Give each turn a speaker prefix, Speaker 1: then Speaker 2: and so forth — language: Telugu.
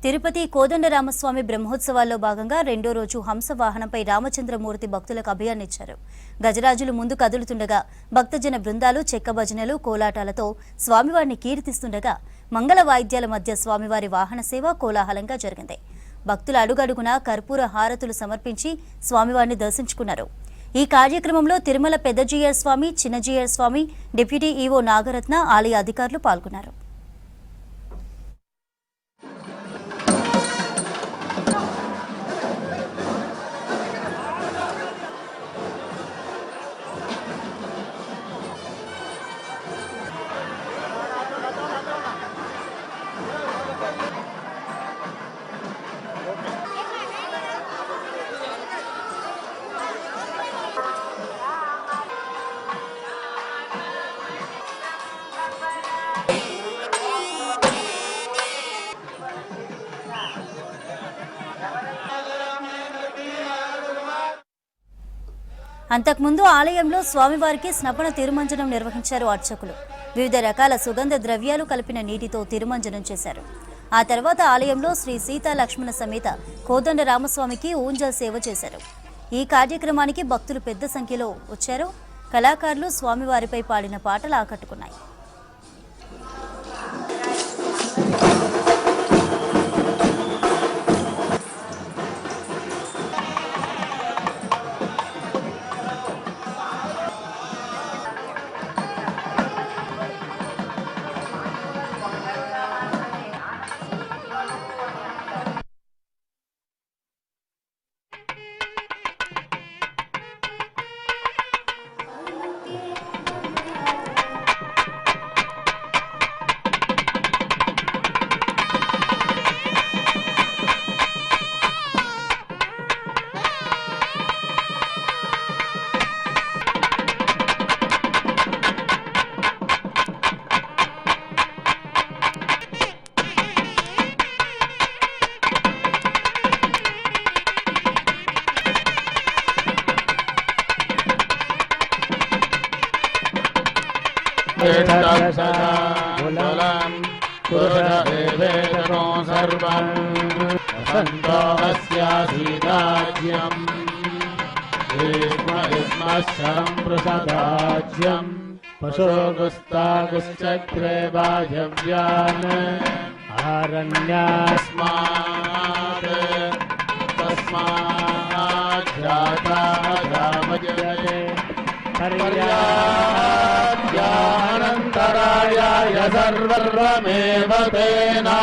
Speaker 1: తిరుపతి కోదండరామస్వామి బ్రహ్మోత్సవాల్లో భాగంగా రెండో రోజు హంస వాహనంపై రామచంద్రమూర్తి భక్తులకు అభయాన్నిచ్చారు. గజరాజులు ముందు కదులుతుండగా భక్తజన బృందాలు చెక్క భజనలు కోలాటాలతో స్వామివారిని కీర్తిస్తుండగా మంగళ వాయిద్యాల మధ్య స్వామివారి వాహన సేవ కోలాహలంగా జరిగింది. భక్తులు అడుగడుగునా కర్పూర హారతులు సమర్పించి స్వామివారిని దర్శించుకున్నారు. ఈ కార్యక్రమంలో తిరుమల పెద్ద జీయర్ స్వామి, చిన్న జీయర్ స్వామి, డిప్యూటీ ఈవో నాగరత్న, ఆలయ అధికారులు పాల్గొన్నారు. అంతకుముందు ఆలయంలో స్వామివారికి స్నపన తిరుమంజనం నిర్వహించారు అర్చకులు. వివిధ రకాల సుగంధ ద్రవ్యాలు కలిపిన నీటితో తిరుమంజనం చేశారు. ఆ తర్వాత ఆలయంలో శ్రీ సీతా లక్ష్మణ సమేత కోదండ రామస్వామికి ఊంజల్ సేవ చేశారు. ఈ కార్యక్రమానికి భక్తులు పెద్ద సంఖ్యలో వచ్చారు. కళాకారులు స్వామివారిపై పాడిన పాటలు ఆకట్టుకున్నాయి.
Speaker 2: पशोगुस्तागुश्चक्रे वायव्यान् आरण्यास्मात् तस्मात् जाता रामजते पर्याप्यानन्तरायाय सर्वमेव तेना